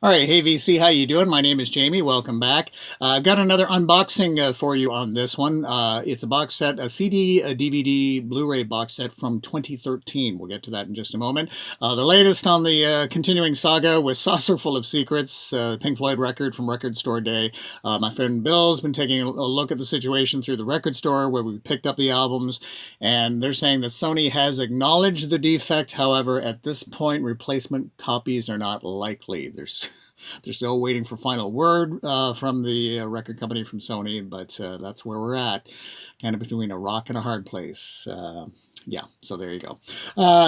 All right, hey VC, how you doing? My name is Jamie. Welcome back. I've got another unboxing for you on this one. It's a box set, a CD, a DVD, Blu-ray box set from 2013. We'll get to that in just a moment. The latest on the continuing saga with Saucer Full of Secrets, Pink Floyd record from Record Store Day. My friend Bill's been taking a look at the situation through the record store where we picked up the albums, and they're saying that Sony has acknowledged the defect. However, at this point, replacement copies are not likely. They're still waiting for final word from the record company from Sony, but that's where we're at, kind of between a rock and a hard place. Yeah, so there you go.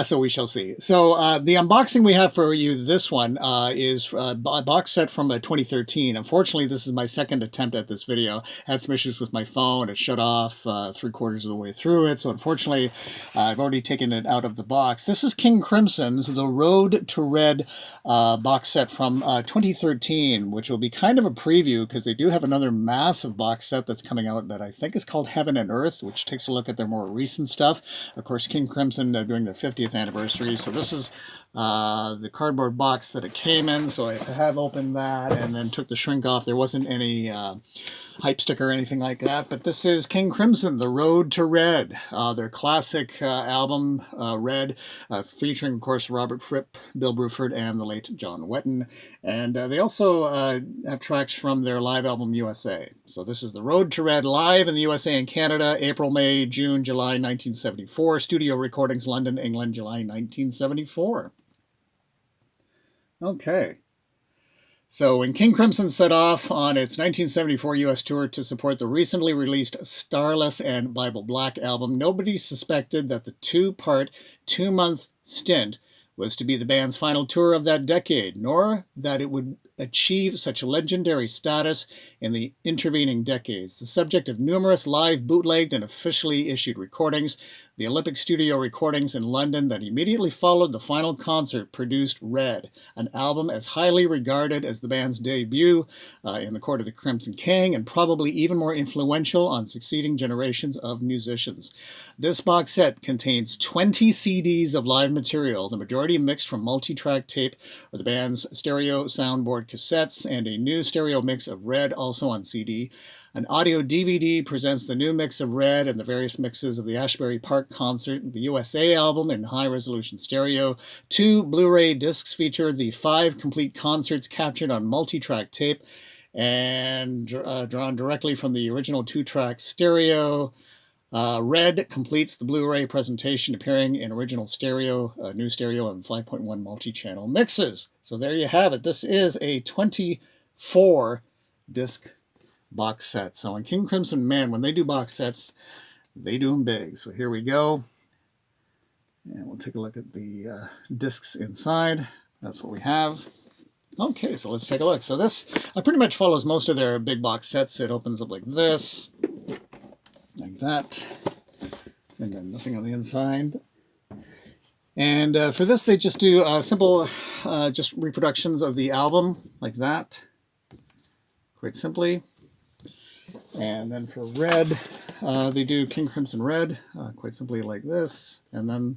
So we shall see. So the unboxing we have for you, this one, is a box set from 2013. Unfortunately, this is my second attempt at this video. Had some issues with my phone. It shut off 3/4 of the way through it. So unfortunately, I've already taken it out of the box. This is King Crimson's The Road to Red box set from 2013, which will be kind of a preview because they do have another massive box set that's coming out that I think is called Heaven and Earth, which takes a look at their more recent stuff. Of course, King Crimson doing their 50th anniversary. So this is the cardboard box that it came in. So I have opened that and then took the shrink off. There wasn't any hype sticker or anything like that. But this is King Crimson, The Road to Red, their classic album, Red, featuring, of course, Robert Fripp, Bill Bruford, and the late John Wetton. And they also have tracks from their live album USA. So this is The Road to Red live in the USA and Canada, April, May, June, July 1974. Studio recordings, London, England, July 1974. Okay. So when King Crimson set off on its 1974 U.S. tour to support the recently released Starless and Bible Black album, nobody suspected that the two-part, 2-month stint was to be the band's final tour of that decade, nor that it would achieve such legendary status in the intervening decades. The subject of numerous live, bootlegged, and officially issued recordings, the Olympic Studio recordings in London that immediately followed the final concert produced Red, an album as highly regarded as the band's debut in the court of the Crimson King, and probably even more influential on succeeding generations of musicians. This box set contains 20 CDs of live material, the majority mixed from multi-track tape or the band's stereo soundboard cassettes, and a new stereo mix of Red also on CD. An audio DVD presents the new mix of Red and the various mixes of the Ashbury Park concert, the USA album in high-resolution stereo. 2 Blu-ray discs feature the 5 complete concerts captured on multi-track tape and drawn directly from the original 2-track stereo. Red completes the Blu-ray presentation, appearing in original stereo, new stereo, and 5.1 multi-channel mixes. So there you have it. This is a 24-disc box set. So on King Crimson, man, when they do box sets, they do them big. So here we go. And we'll take a look at the discs inside. That's what we have. Okay, so let's take a look. So this pretty much follows most of their big box sets. It opens up like this, like that, and then nothing on the inside. And for this, they just do simple just reproductions of the album, like that, quite simply. And then for Red, they do King Crimson Red, quite simply like this, and then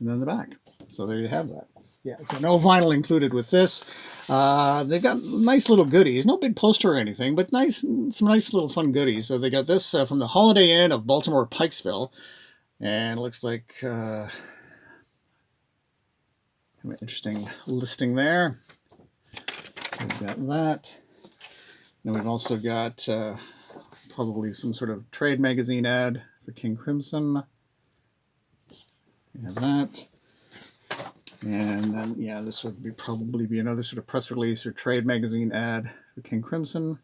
the back. So there you have that. Yeah, so no vinyl included with this. They've got nice little goodies. No big poster or anything, but some nice little fun goodies. So they got this from the Holiday Inn of Baltimore Pikesville. And it looks like an interesting listing there. So we've got that. Then we've also got probably some sort of trade magazine ad for King Crimson. We have that. And then, yeah, this would probably be another sort of press release or trade magazine ad for King Crimson,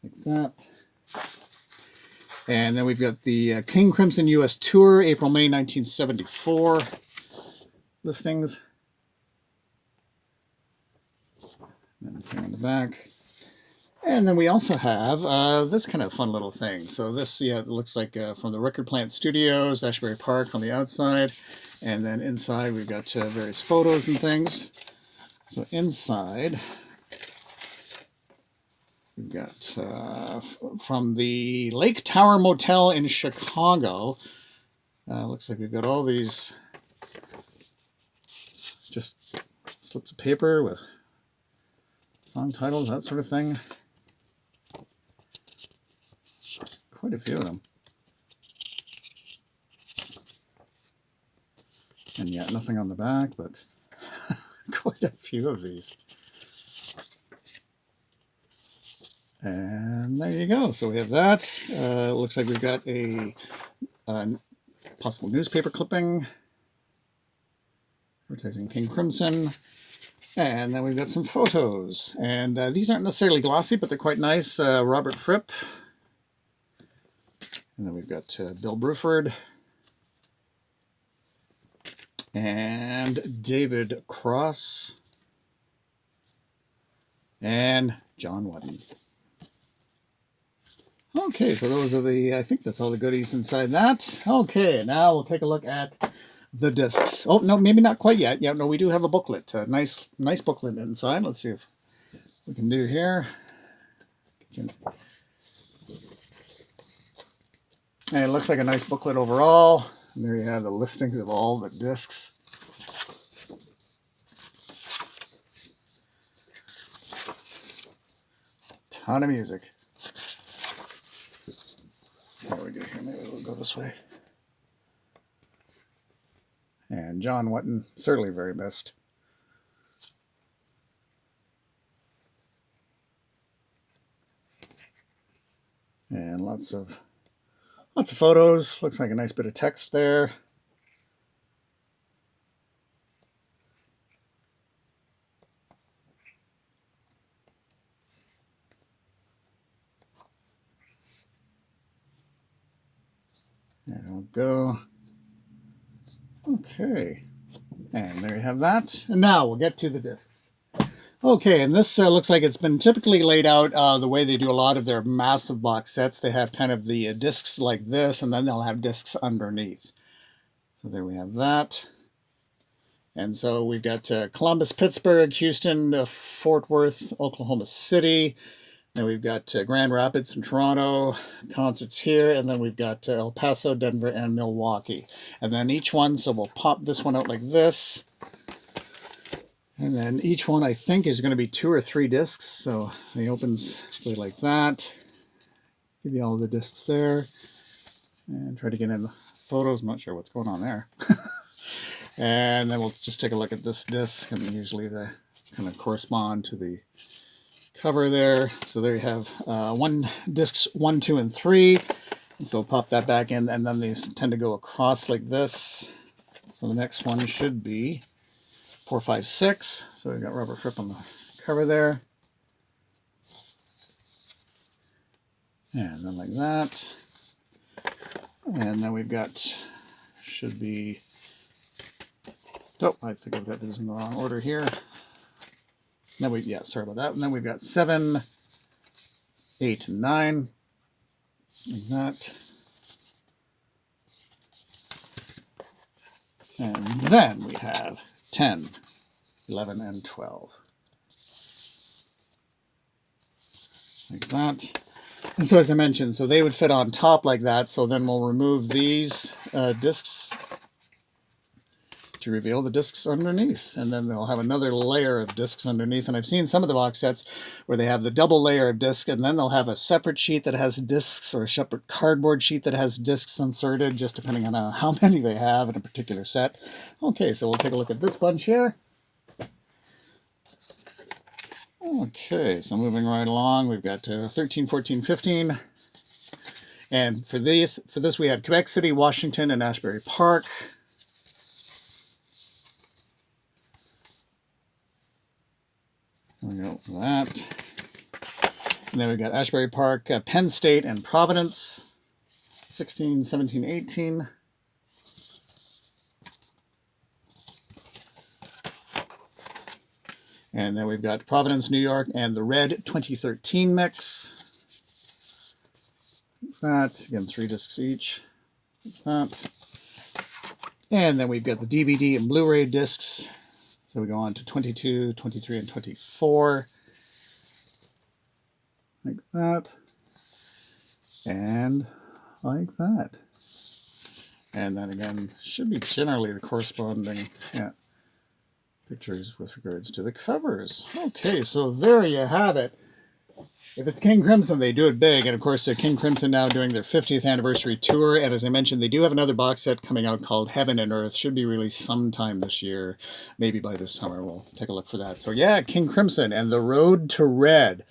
like that. And then we've got the King Crimson U.S. Tour, April, May 1974 listings. And then on the back. And then we also have this kind of fun little thing. So this, yeah, it looks like from the Record Plant Studios, Ashbury Park on the outside. And then inside we've got various photos and things. So inside we've got from the Lake Tower Motel in Chicago. Looks like we've got all these just slips of paper with song titles, that sort of thing. Quite a few of them. And yet nothing on the back, but quite a few of these. And there you go. So we have that. Looks like we've got a possible newspaper clipping. Advertising King Crimson. And then we've got some photos. And these aren't necessarily glossy, but they're quite nice. Robert Fripp. And then we've got Bill Bruford. And David Cross. And John Wooden. Okay, so those are the, I think that's all the goodies inside that. Okay, now we'll take a look at the discs. Oh, no, maybe not quite yet. Yeah, no, we do have a booklet. A nice booklet inside. Let's see if we can do here. And it looks like a nice booklet overall. And there you have the listings of all the discs. Ton of music. So what do we do here? Maybe we'll go this way. And John Wooden, certainly very missed. And lots of photos. Looks like a nice bit of text there. There we go. Okay, and there you have that. And now we'll get to the discs. Okay, and this looks like it's been typically laid out the way they do a lot of their massive box sets. They have kind of the discs like this, and then they'll have discs underneath. So there we have that. And so we've got Columbus, Pittsburgh, Houston, Fort Worth, Oklahoma City. Then we've got Grand Rapids and Toronto, concerts here, and then we've got El Paso, Denver, and Milwaukee. And then each one, so we'll pop this one out like this. And then each one, I think, is going to be 2 or 3 discs. So it opens like that. Give you all the discs there. And try to get in the photos. I'm not sure what's going on there. And then we'll just take a look at this disc, and usually they kind of correspond to the cover there. So there you have discs 1, 2, and 3. And so we'll pop that back in, and then these tend to go across like this. So the next one should be 4, 5, 6. So we've got Robert Fripp on the cover there. And then like that. And then we've got, should be, oh, I think I've got these in the wrong order here. Then yeah, sorry about that. And then we've got 7, 8, and 9, like that. And then we have 10, 11, and 12. Like that. And so as I mentioned, so they would fit on top like that. So then we'll remove these discs to reveal the discs underneath, and then they'll have another layer of discs underneath. And I've seen some of the box sets where they have the double layer of disc, and then they'll have a separate sheet that has discs, or a separate cardboard sheet that has discs inserted, just depending on how many they have in a particular set. Okay, so we'll take a look at this bunch here. Okay, so moving right along, we've got 13, 14, 15. And for this we have Quebec City, Washington, and Asbury Park. There we go for that. And then we've got Asbury Park, Penn State, and Providence, 16, 17, 18. And then we've got Providence, New York, and the Red 2013 mix. Like that. Again, 3 discs each. Like that. And then we've got the DVD and Blu Ray discs. So we go on to 22, 23, and 24. Like that. And like that. And then again, should be generally the corresponding, yeah. pictures with regards to the covers. Okay, so there you have it. If it's King Crimson, they do it big. And of course, King Crimson now doing their 50th anniversary tour. And as I mentioned, they do have another box set coming out called Heaven and Earth. Should be released sometime this year, maybe by this summer. We'll take a look for that. So yeah, King Crimson and The Road to Red.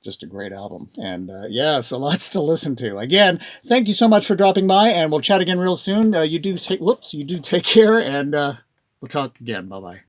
Just a great album. And yeah, so lots to listen to. Again, thank you so much for dropping by, and we'll chat again real soon. You do take care, and we'll talk again. Bye-bye.